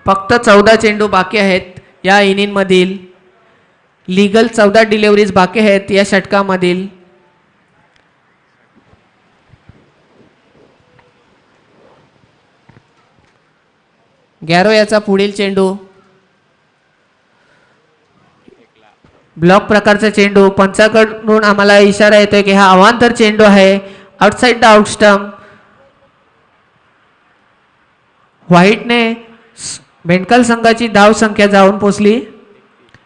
फक्त 14 चेंडू बाकी आहेत या इनिंगमधील. लीगल 14 डिलिव्हरीज बाकी आहेत या षटकामधील. गॅरो याचा पुढील चेंडू. ब्लॉक प्रकारचा चेंडू. पंचाकडून आम्हाला इशारा येतोय की हा अवांतर चेंडू आहे. Outside the out stump. व्हाईटने बेंडकल संघाची धाव संख्या जाऊन पोचली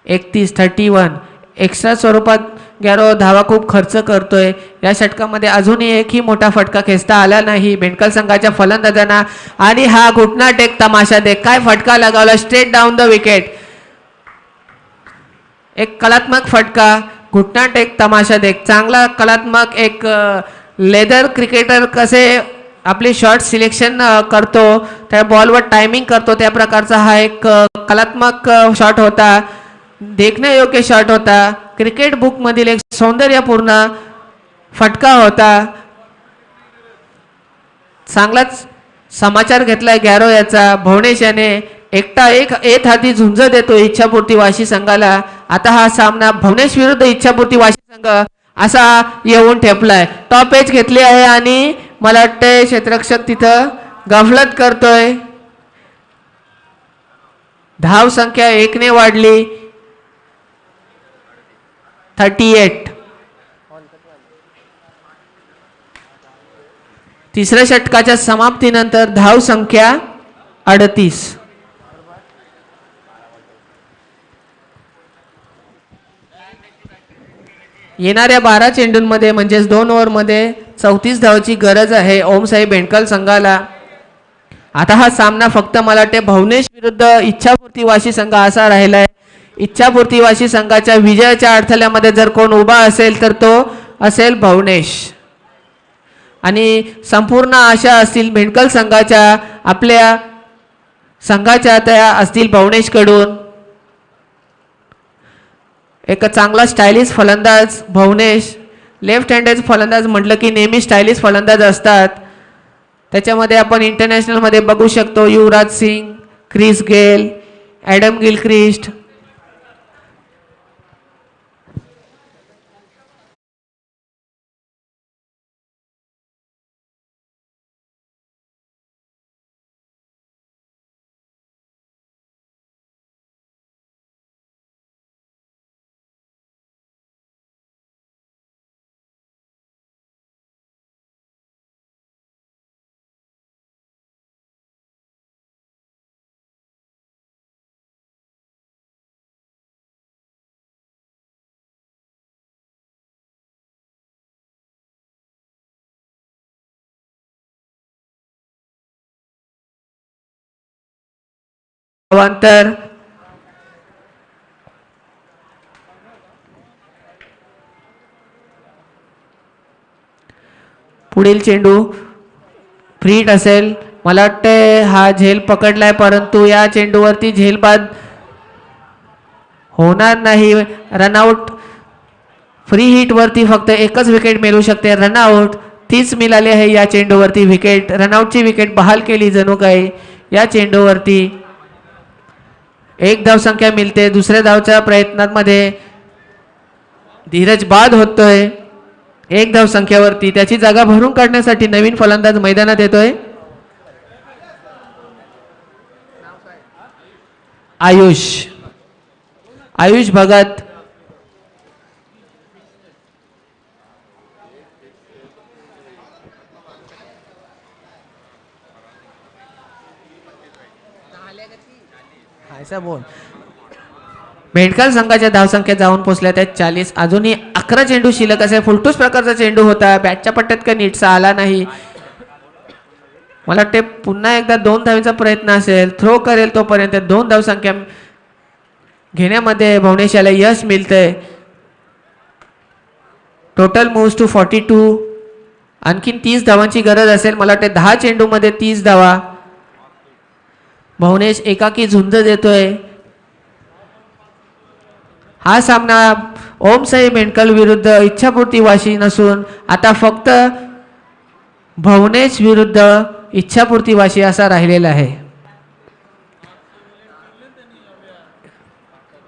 31. एक्स्ट्रा स्वरूपात गॅरो धावा खूप खर्च करतोय. या षटकामध्ये अजूनही एकही मोठा फटका खेचता आला नाही बेंडकल संघाच्या फलंदाजांना. आणि हा घुटना टेक तमाशा देख काय फटका लगावला स्ट्रेट डाऊन द विकेट. एक कलात्मक फटका घुटना टेक तमाशा देख. चांगला कलात्मक एक लेदर क्रिकेटर कसे आपले शॉट सिलेक्शन करतो त्या बॉलवर टायमिंग करतो त्या प्रकारचा हा एक कलात्मक शॉट होता. देखण्यायोग्य शॉट होता. क्रिकेट बुकमधील एक सौंदर्यपूर्ण फटका होता. चांगलाच समाचार घेतलाय गॅरो याचा. भुवनेश याने एकटा एक हाती झुंज देतो इच्छापूर्ती वाशी संघाला. आता हा सामना भुवनेश विरुद्ध इच्छापूर्ती वाशी संघ असा येऊन ठेपलाय. टॉप एज घेतली आहे आणि मला वाटतंय क्षेत्ररक्षक तिथं गफलत करतोय. धाव संख्या 1 ने वाढली 38. तिसऱ्या षटकाच्या समाप्तीनंतर धाव संख्या 38. येणाऱ्या 12 चेंडूंमध्ये म्हणजेच 2 ओव्हरमध्ये 34 धावची गरज आहे ओमसाई बेंडकल संघाला. आता हा सामना फक्त मला वाटते भुवनेश विरुद्ध इच्छापूर्ती वाशी संघ असा राहिलाय. इच्छापूर्ती वाशी संघाच्या विजयाच्या अडथळ्यामध्ये जर कोण उभा असेल तर तो असेल भुवनेश. आणि संपूर्ण आशा असतील बेंडकल संघाच्या आपल्या संघाच्या त्या असतील भुवनेशकडून. एक चांगला स्टायलिश फलंदाज भुवनेश. लेफ्ट हँडेड फलंदाज म्हटलं की नेहमी स्टायलिश फलंदाज असतात. त्याच्यामध्ये आपण इंटरनॅशनलमध्ये बघू शकतो Yuvraj Singh, Chris Gayle, Adam Gilchrist. अवांतर पुढील चेंडू फ्री हिट असेल. मला वाटते हा झेल पकडलाय परंतु या चेंडूवरती झेल बाद होणार नाही. रनआउट. फ्री हिट वरती फक्त एकच विकेट मिळू शकते. रनआउट तीच मिळाली आहे या चेंडूवरती विकेट. रनआउटची विकेट बहाल केली जणू काही या चेंडूवरती. 1 धावसंख्या मिळते. दुसऱ्या धावच्या प्रयत्नांमध्ये धीरज बाद होतोय 1 धावसंख्यावरती. त्याची जागा भरून काढण्यासाठी नवीन फलंदाज मैदानात येतोय. आयुष आयुष भगत ऐसा बोल. मेंढकाल संघाच्या धावसंख्या जाऊन पोहोचल्या त्या 40. अजूनही 11 चेंडू शिल्लक असे फुलटूस प्रकारचा चेंडू होता. बॅटच्या पट्ट्यात काही नीटसा आला नाही. मला वाटते पुन्हा एकदा 2 धावेचा प्रयत्न असेल. थ्रो करेल तोपर्यंत 2 धावसंख्या घेण्यामध्ये भुवनेश याला यश मिळतंय. Total moves to 42. आणखीन 30 धावांची गरज असेल. मला वाटते 10 चेंडूमध्ये 30 धावा. भुवनेश एकाकी झुंज देतोय. हा सामना ओम साई मेंढकल विरुद्ध इच्छापूर्ती वाशी नसून आता फक्त भुवनेश विरुद्ध इच्छापूर्ती वाशी असा राहिलेला आहे.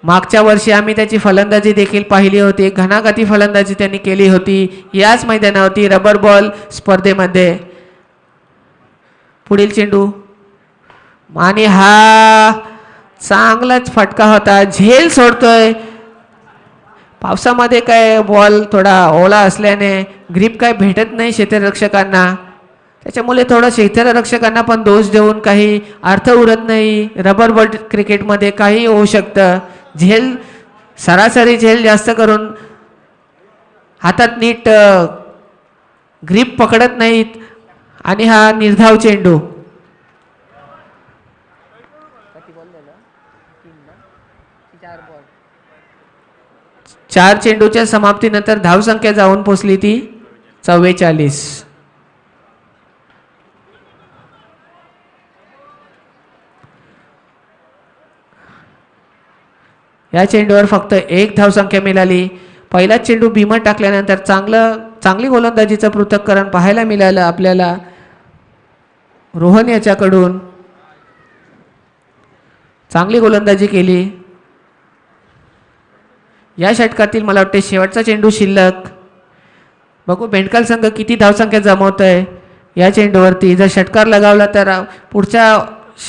मागच्या वर्षी आम्ही त्याची फलंदाजी देखील पाहिली होती. घणाघाती फलंदाजी त्यांनी केली होती याच मैदानावरती रबर बॉल स्पर्धेमध्ये. पुढील चेंडू आणि हा चांगलाच फटका होता. झेल सोडतोय. पावसामध्ये काय बॉल थोडा ओला असल्याने ग्रीप काय भेटत नाही क्षेत्ररक्षकांना. त्याच्यामुळे थोडं क्षेत्ररक्षकांना पण दोष देऊन काही अर्थ उरत नाही. रबर बॉल क्रिकेटमध्ये काही होऊ शकतं. झेल सरासरी झेल जास्त करून हातात नीट ग्रीप पकडत नाहीत. आणि हा निर्धाव चेंडू. चार चेंडूच्या समाप्तीनंतर धावसंख्या जाऊन पोचली ती 44. या चेंडूवर फक्त 1 धावसंख्या मिळाली. पहिला चेंडू भीमत टाकल्यानंतर चांगली गोलंदाजीचं पृथक्करण पाहायला मिळालं आपल्याला रोहन याच्याकडून. चांगली गोलंदाजी केली. या षटकातील मला वाटते शेवटचा चेंडू शिल्लक. बघू मेंढकाल संघ किती धावसंख्या जमवत आहे या चेंडूवरती. जर षटकार लगावला तर पुढच्या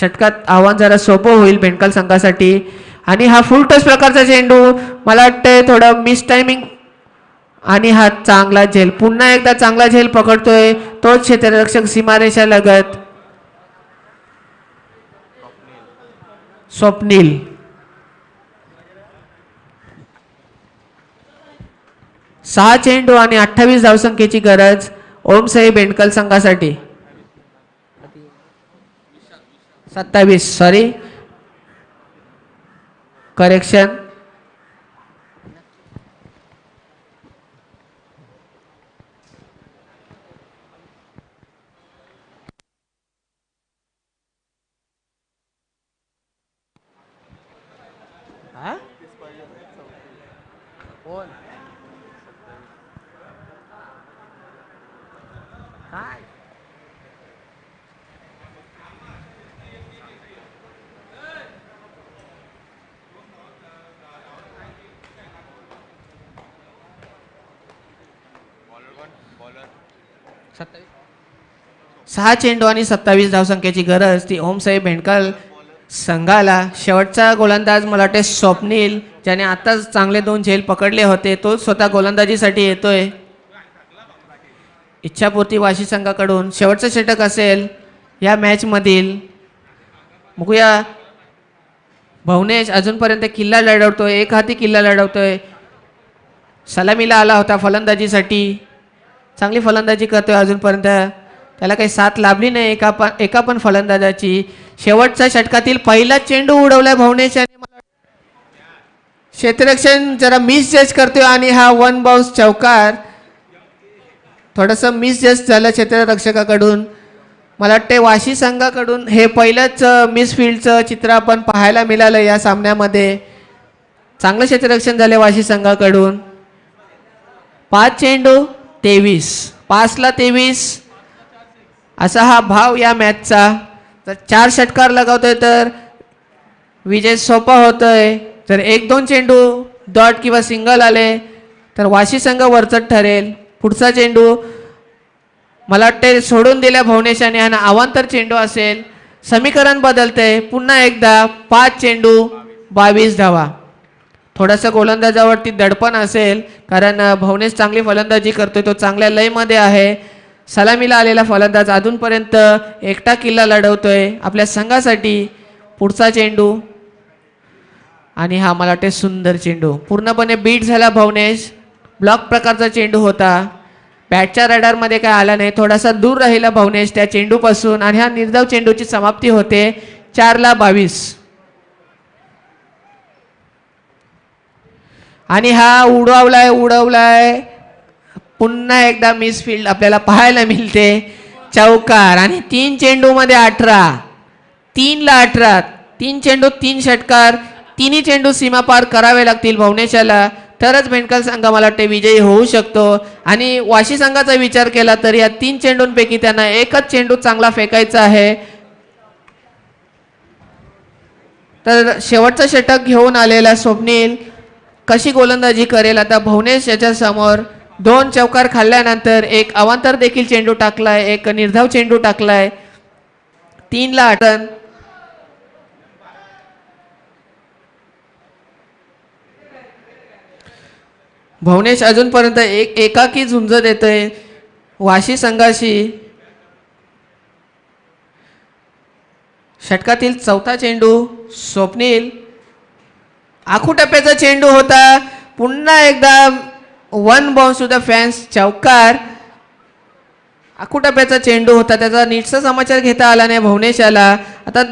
षटकात आव्हान जरा सोपं होईल मेंढकाल संघासाठी. आणि हा फुल टच प्रकारचा चेंडू मला वाटते थोडं मिस टायमिंग. आणि हा चांगला झेल. पुन्हा एकदा चांगला झेल पकडतोय तोच क्षेत्ररक्षक सीमारेषा लगत स्वप्नील. सहा चेंडू आणि 28 धावसंख्येची गरज ओम साई मेंढकल संघासाठी. 27 सॉरी करेक्शन. सहा चेंडू आणि 27 धावसंख्येची गरज ती ओम साई मेंढकल संघाला. शेवटचा गोलंदाज मला वाटते स्वप्नील ज्याने आताच चांगले 2 झेल पकडले होते तो स्वतः गोलंदाजीसाठी येतोय. इच्छापूर्ती वाशी संघाकडून शेवटचं षटक असेल या मॅच मधील. बघूया भुवनेश अजूनपर्यंत किल्ला लढवतोय. एक हाती किल्ला लढवतोय. सलामीला आला होता फलंदाजीसाठी. चांगली फलंदाजी करतोय अजूनपर्यंत. त्याला काही साथ लाभली नाही एका पण फलंदाजाची. शेवटच्या षटकातील पहिला चेंडू उडवलाय भुवनेश याने. क्षेत्ररक्षण जरा मिस जज करतोय आणि हा 1 बाउन्स चौकार. थोडंसं मिस जज झालं क्षेत्ररक्षकाकडून. मला वाटते वाशी संघाकडून हे पहिलंच मिसफिल्डचं चित्र आपण पाहायला मिळालं या सामन्यामध्ये. चांगलं क्षेत्ररक्षण झाले वाशी संघाकडून. 5 चेंडू 23 5ला 23 असा हा भाव या मॅचचा. जर 4 षटकार लगावतोय तर विजय सोपा होतोय. जर 1-2 चेंडू डॉट किंवा सिंगल आले तर वाशी संघ वरचढ ठरेल. पुढचा चेंडू मला वाटते सोडून दिल्या भुवनेशाने आणि अवांतर चेंडू असेल. समीकरण बदलते पुन्हा एकदा. 5 चेंडू 22 धावा. थोडासा गोलंदाजावरती दडपण असेल कारण भवनेश चांगली फलंदाजी करतोय, तो चांगल्या लयमध्ये आहे. सलामीला आलेला फलंदाज अजूनपर्यंत एकटा किल्ला लढवतोय आपल्या संघासाठी. पुढचा चेंडू आणि हा मला वाटते सुंदर चेंडू, पूर्णपणे बीट झाला भवनेश. ब्लॉक प्रकारचा चेंडू होता, बॅटच्या रडारमध्ये काय आला नाही, थोडासा दूर राहिला भवनेश त्या चेंडूपासून आणि हा निर्धाव चेंडूची समाप्ती होते 4-22. आणि हा उडवलाय पुन्हा एकदा मिसफील्ड आपल्याला पाहायला मिळते. चौकार आणि 3 चेंडूमध्ये 18, 3 3 चेंडू 3 षटकार. तिन्ही चेंडू सीमा पार करावे लागतील भवनेशाला, तरच भेंडकल संघ मला वाटते विजयी होऊ शकतो. आणि वाशी संघाचा विचार केला तर या 3 चेंडूंपैकी त्यांना एकच चेंडू चांगला फेकायचा आहे. तर शेवटचं षटक घेऊन आलेला स्वप्नील कशी गोलंदाजी करेल आता भवनेश याच्या समोर. 2 चौकार खाल्ल्यानंतर एक अवांतर देखील चेंडू टाकलाय, एक निर्धाव चेंडू टाकलाय. 3 रन. भवनेश अजूनपर्यंत एकाकी झुंज देतोय वाशी संघाशी. षटकातील 4था चेंडू स्वप्नील. आखूटप्प्याचा चेंडू होता, पुन्हा एकदा 1 बाउन्स टू द फॅन्स, चौकार. आखूटप्प्याचा चेंडू होता, त्याचा नीटचा समाचार घेता आला नाही भवनेशाला. आता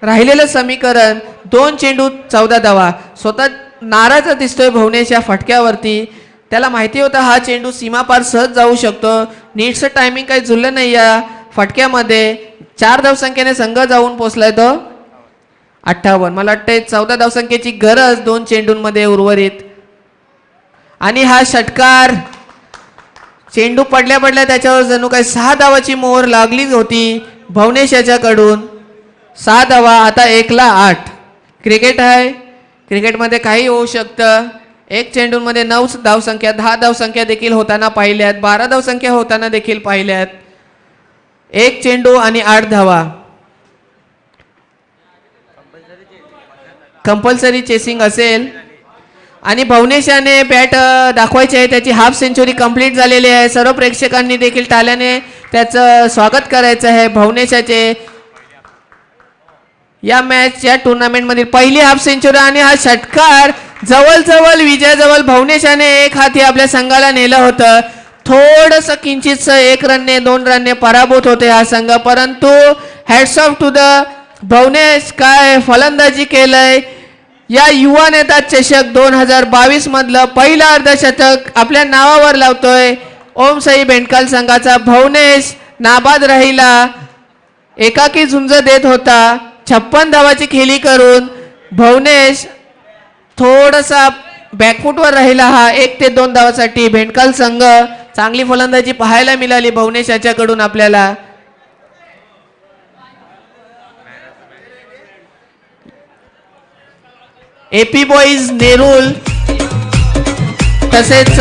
राहिलेलं समीकरण 2 चेंडू 14 धावा. स्वतः नाराज दिसतोय भवनेश या फटक्यावरती. त्याला माहिती होता हा चेंडू सीमापार सहज जाऊ शकतो. नीटचं टायमिंग काही जुळलं नाही या फटक्यामध्ये. 4 धावसंख्येने संघ जाऊन पोचलाय तो 58. मला वाटतंय 14 धावसंख्येची गरज 2 चेंडूंमध्ये उर्वरित. आणि हा षटकार चेंडू पडल्या त्याच्यावर जणू काही 6 धावाची मोहर लागलीच होती भवनेश याच्याकडून. 6 धावा. आता 1-8. क्रिकेट आहे, क्रिकेटमध्ये काही होऊ शकतं. 1 चेंडूंमध्ये 9 धावसंख्या, 10 धावसंख्या देखील होताना पाहिल्यात, 12 धावसंख्या होताना देखील पाहिल्यात. 1 चेंडू आणि 8 धावा. कंपल्सरी चेसिंग असेल आणि भवनेशाने बॅट दाखवायची आहे. त्याची हाफ सेंचुरी कंप्लीट झालेली आहे. सर्व प्रेक्षकांनी देखील टाळ्याने त्याचं स्वागत करायचं आहे. भवनेशाचे या मॅच या टुर्नामेंटमधील पहिली हाफ सेंचुरी आणि हा षटकार जवळ विजयाजवळ भवनेशाने एक हाती आपल्या संघाला नेलं होतं. थोडस किंचितस 1 रनने 2 रनने पराभूत होते हा संघ, परंतु hats off to the Bhuvnesh, काय फलंदाजी केलंय. या युवा नेता चषक 2022 मधलं पहिलं अर्धशतक आपल्या नावावर लावतोय ओम साई भेंडकाल संघाचा भवनेश. नाबाद राहिला, एकाकी झुंज देत होता. 56 धावाची खेळी करून भवनेश थोडासा बॅकफुटवर राहिला. हा 1 ते 2 धावासाठी भेंडकाल संघ. चांगली फलंदाजी पाहायला मिळाली भवनेश याच्याकडून आपल्याला. एपी बॉईज नेरूल तसेच